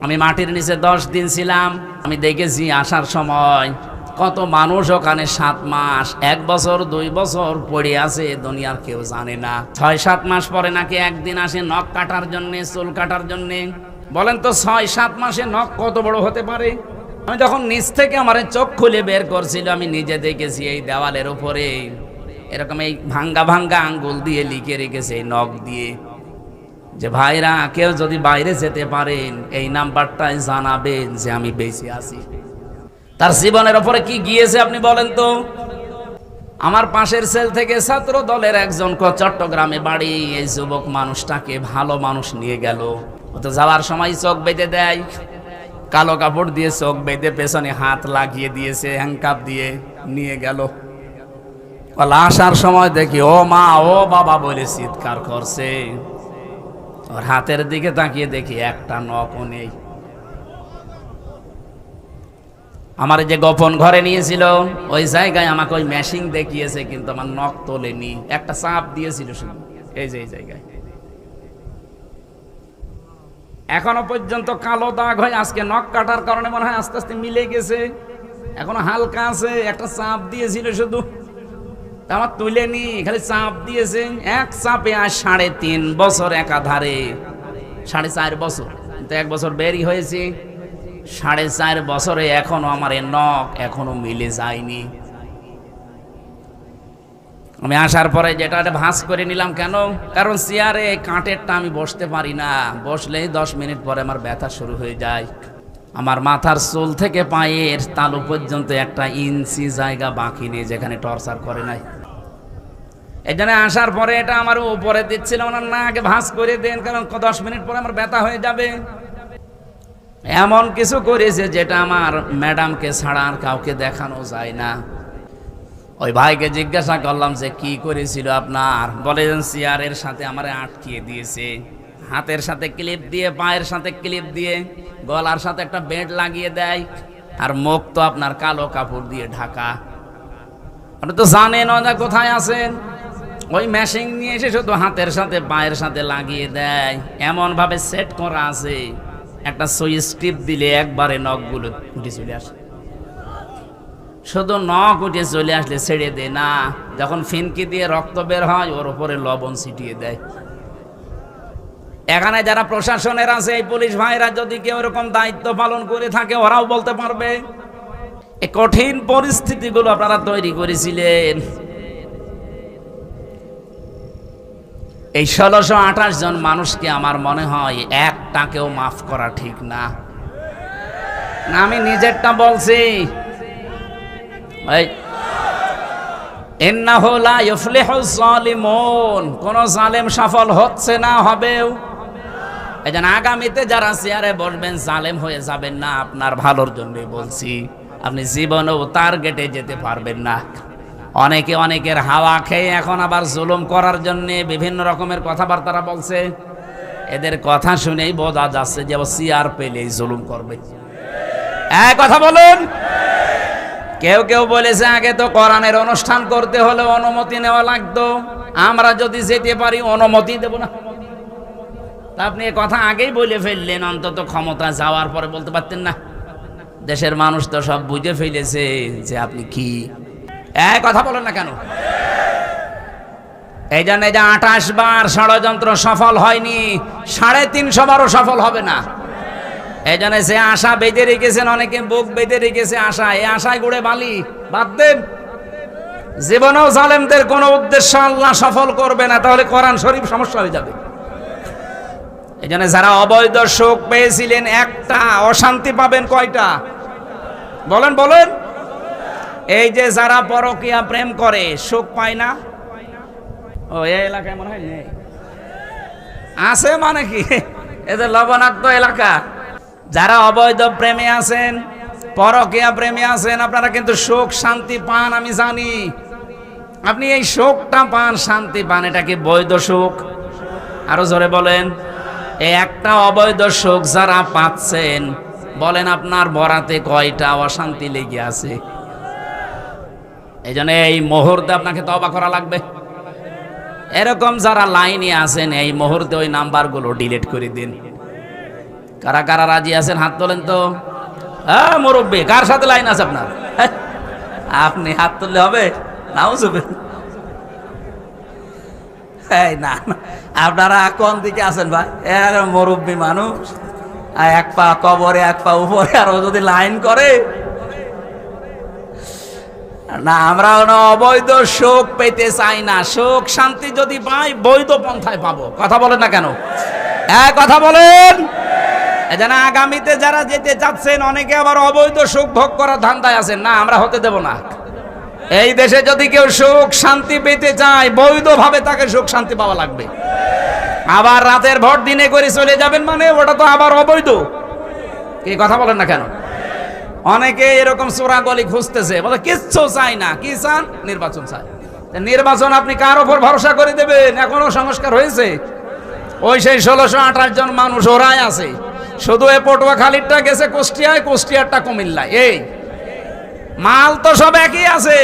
আমি মাটির নিচে 10 দিন ছিলাম। আমি দেখেছি আসার সময় কত মানুষ ওখানে 7 মাস 1 বছর 2 বছর পড়ে আছে, দুনিয়ার কেউ জানে না। 6-7 মাস পরে নাকি একদিন আসে নখ কাটার জন্য, চুল কাটার জন্য। বলেন তো 6-7 মাসে নখ কত বড় হতে পারে? আমি যখন নিচ থেকে আমার চোখ খুলে বের করছিল, আমি নিজে দেখেছি এই দেওয়ালের উপরে এরকম এই ভাঙ্গা ভাঙ্গা আঙ্গুল দিয়ে লিখে রেখেছে এই নখ দিয়ে, যে ভাইরা কেউ যদি বাইরে যেতে পারেন এই নাম্বারটাই জানাবেন যে আমি বেঁচে আছি। তার জীবনের উপরে কি গিয়েছে আপনি বলেন তো? আমার পাশের সেল থেকে ছাত্র দলের একজন চট্টগ্রামে বাড়ি, এই যুবক মানুষটাকে ভালো মানুষ নিয়ে গেল। ও তো যাওয়ার সময় চোখ বেঁধে দেয়, কালো কাপড় দিয়ে চোখ বেঁধে পেছনে হাত লাগিয়ে দিয়েছে, হ্যান্ডকাপ দিয়ে নিয়ে গেল। আসার সময় দেখি ও মা ও বাবা বলে চিৎকার করছে। ওর হাতের দিকে তাকিয়ে দেখি একটা নখও নেই। আমার যে গোপন ঘরে নিয়েছিল ওই জায়গায় আমাকে ওই মেশিন দেখিয়েছে, কিন্তু আমার নখ তোলেনি, একটা চাপ দিয়েছিল শুধু এই যে এই জায়গায়। এখনো পর্যন্ত কালো দাগ হয়, আজকে নখ কাটার কারণে মনে হয় আস্তে আস্তে মিলে গেছে, এখনো হালকা আছে। একটা চাপ দিয়েছিল শুধু, আমার তুলেনি, খালি চাপ দিয়েছে। এক চাপে আজ 3.5 বছর একাধারে, 4.5 বছর, কিন্তু 1 বছর বেরি হয়েছে। 4.5 বছরে এখনো আমার এই নখ এখনো মিলে যায়নি। আমি আসার পরে যেটা ভাঁজ করে নিলাম, কেন? কারণ চেয়ারে কাঁটেরটা আমি বসতে পারি না, বসলেই 10 মিনিট পরে আমার ব্যথা শুরু হয়ে যায়। আমার মাথার চুল থেকে পায়ের তালু পর্যন্ত 1 ইঞ্চি জায়গা বাকি নেই যেখানে টর্চার করে নাই। এই জন্য আসার পরে এটা আমার উপরে দিচ্ছিল না, আগে ভাঁজ করে দেন, কারণ 10 মিনিট পরে আমার ব্যথা হয়ে যাবে। এমন কিছু করেছে যেটা আমার ম্যাডামকে ছাড়া আর কাউকে দেখানো যায় না। ওই ভাইকে জিজ্ঞাসা করলাম যে কি করেছিল আপনার, বলে চেয়ারের সাথে আমারে আটকিয়ে দিয়েছে, হাতের সাথে ক্লিপ দিয়ে, পায়ের সাথে ক্লিপ দিয়ে, গলার সাথে একটা বেল্ট লাগিয়ে দেয়, আর মুখ তো আপনার কালো কাপড় দিয়ে ঢাকা। আপনি তো জানেন না কোথায় আছেন। ওই মেশিন নিয়ে এসে শুধু হাতের সাথে পায়ের সাথে লাগিয়ে দেয়, এমন ভাবে সেট করা আছে একটা সুইচ টিপ দিলে একবারে নখগুলো উঠে চলে আসে। শুধু নখ উঠে চলে আসলে ছেড়ে দেয় না, যখন ফিনকি দিয়ে রক্ত বের হয় ওর উপরে লবণ ছিটিয়ে দেয়। এখানে যারা প্রশাসনের আছে, এই পুলিশ ভাইরা যদি কেউ এরকম দায়িত্ব পালন করে থাকে, ওরাও বলতে পারবে। এই কঠিন পরিস্থিতিগুলো আপনারা তৈরি করেছিলেন। এই 1628 জন মানুষকে আমার মনে হয় একটাকেও মাফ করা ঠিক না। আমি নিজেরটা বলছি, ইন্নাহু লা ইফলিহুজ জালিমুন, কোন জালেম সফল হচ্ছে না, হবেও। এই জন্য আগামীতে যারা চেয়ারে বসবেন জালেম হয়ে যাবেন না, আপনার ভালোর জন্যই বলছি। আপনি জীবনেও টার্গেটে যেতে পারবেন না। অনেকে অনেকের হাওয়া খেয়ে এখন আবার জুলুম করার জন্য বিভিন্ন রকমের কথাবার্তা বলছে। এদের কথা শুনেই বোঝা যাচ্ছে যে চেয়ার পেলেই জুলুম করবে। এক কথা বলুন। কেউ কেউ বলেছে আগে তো কোরআনের অনুষ্ঠান করতে হলে অনুমতি নেওয়া লাগতো, আমরা যদি যেতে পারি অনুমতি দেব না। তা আপনি এ কথা আগেই বলে ফেললেন, অন্তত ক্ষমতা যাওয়ার পরে বলতে পারতেন না? দেশের মানুষ তো সব বুঝে ফেলেছে যে আপনি কি। এক কথা বলেন না কেন? এই জন্য যে 28 বার ষড়যন্ত্র সফল হয়নি, 350 বারও সফল হবে না। এই জন্য সে আশা বেঁধে রেখেছেন, অনেকে বুক বেঁধে রেখেছে আশা, এই আশায় গুড়ে বালি বাদ দেন। জীবনেও জালেমদের কোনো উদ্দেশ্য আল্লাহ সফল করবে না, তাহলে কোরআন শরীফ সমস্যা হয়ে যাবে। এই জন্য যারা অবৈধ সুখ পেয়েছিলেন, একটা অশান্তি পাবেন কয়টা? বলেন বলেন। এই যে যারা পরকীয়া প্রেম করে সুখ পায় না, ও এই এলাকায় মনে হয় নেই, আছে মানে কি এদের লবণাক্ত এলাকা। যারা অবৈধ প্রেমে আছেন, পরকীয়া প্রেমে আছেন, আপনারা কিন্তু সুখ শান্তি পান, আমি জানি। আপনি এই সুখটা পান, শান্তি পান, এটা কি বৈধ সুখ? আরো জোরে বলেন। এই একটা অবৈধ সুখ যারা পাচ্ছেন, বলেন আপনার বরাতে কয়টা অশান্তি লেগে আছে? এই জন্য এই মুহূর্তে আপনাকে তওবা করা লাগবে। এরকম যারা লাইনে আছেন, এই মুহূর্তে ওই নাম্বারগুলো ডিলিট করে দিন। কারা কারা রাজি আছেন হাত তোলেন তো। হ্যাঁ মুরব্বী, কার সাথে লাইন আছে আপনার? আপনি হাত তুললে হবে? নাও যাবে। এই না না, আপনারা কোন দিকে আছেন ভাই? এর মুরব্বী মানুষ, এক পা কবরে এক পা উপরে, আর ও যদি লাইন করে না। আমরা অবৈধ সুখ পেতে চাই না, সুখ শান্তি যদি পাই বৈধ পন্থায় পাবো। কথা বলেন না কেন? হ্যাঁ কথা বলেন। এজন্য আগামীতে যারা যেতে চাচ্ছেন, অনেকে আবার অবৈধ সুখ ভোগ করার ধান্দায় আছেন। না, আমরা হতে দেব না। এই দেশে যদি কেউ সুখ শান্তি পেতে চায়, বৈধভাবে তাকে সুখ শান্তি পাওয়া লাগবে। আবার রাতের ভোট দিনে করে চলে যাবেন মানে ওটা তো আবার অবৈধ। কি কথা বলেন না কেন? অনেকে এরকম চোরাগলি খুঁজতেছে, বলে কিচ্ছু চাই না। কি চান? নির্বাচন চাই। নির্বাচন আপনি কার ওপর ভরসা করে দেবেন? এখনো সংস্কার হয়েছে? ওই সেই 1628 জন মানুষ ওরাই আছে। শুধু এ পটুয়াখালীরটা গেছে কুষ্টিয়ায়, কুষ্টিয়ারটা কুমিল্লায়। এই মাল তো সব একই আছে।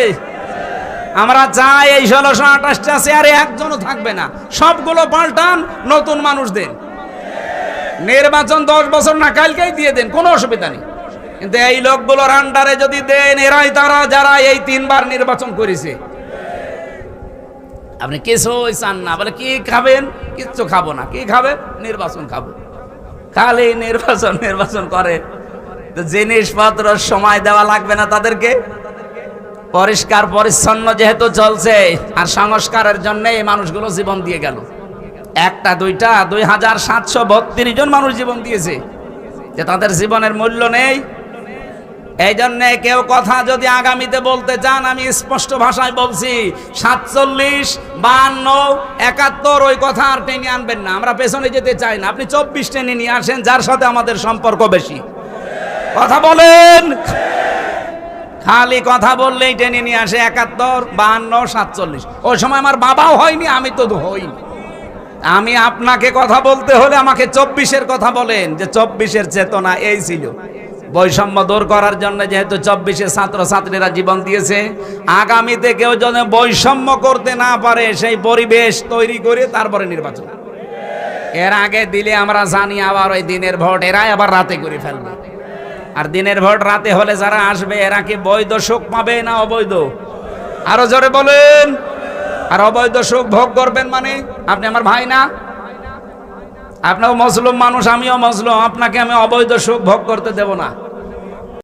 আমরা চাই এই 1628টা চেয়ারে একজনও থাকবে না, সবগুলো পাল্টান, নতুন মানুষ দেন। নির্বাচন 10 বছর না কালকেই দিয়ে দেন, কোনো অসুবিধা নেই। কিন্তু এই লোকগুলোর আন্ডারে যদি দেন, এরাই তারা যারা এই 3 বার নির্বাচন করেছে। আপনি কিছুই চান না, বলে কি খাবেন? কিচ্ছু খাবো না। কি খাবেন? নির্বাচন খাবো। খালি নির্বাচন নির্বাচন করে, জিনিসপত্র সময় দেওয়া লাগবে না তাদেরকে। পরিষ্কার পরিচ্ছন্ন যেহেতু চলছে, আর সংস্কারের জন্য এই মানুষগুলো জীবন দিয়ে গেল। একটা দুইটা 2732 জন মানুষ জীবন দিয়েছে, যে তাদের জীবনের মূল্য নেই। এই জন্য কেউ কথা যদি আগামীতে বলতে চান, আমি স্পষ্ট ভাষায় বলছি, 47, 52, 71 ওই কথা আর টেনে আনবেন না। আমরা পেছনে যেতে চাই না। আপনি 24 টেনে নিয়ে আসেন, যার সাথে আমাদের সম্পর্ক বেশি। কথা বলেন। খালি কথা বললেই টেনে নিয়ে আসে 71, 52, 47। ওই সময় আমার বাবাও হয়নি, আমি তো হইনি। আমি আপনাকে কথা বলতে হলে আমাকে 24-এর কথা বলেন, যে 24-এর চেতনা এই ছিল। বৈষম্য দূর করার জন্য যেহেতু 24-এ ছাত্র ছাত্রীরা জীবন দিয়েছে, আগামীতে কেউ যেন বৈষম্য করতে না পারে সেই পরিবেশ তৈরি করে তারপরে নির্বাচন। এর আগে দিলে আমরা জানি আবার ওই দিনের ভোট এরাই আবার রাতে করে ফেলবে। আর দিনের ভোট রাতে হলে যারা আসবে, এরা কি বৈধ সুখ পাবে না অবৈধ? আরো জোরে বলেন। আর অবৈধ সুখ ভোগ করবেন মানে? আপনি আমার ভাই না? আপনিও মুসলিম মানুষ, আমিও মুসলিম। আপনাকে আমি অবৈধ সুখ ভোগ করতে দেব না।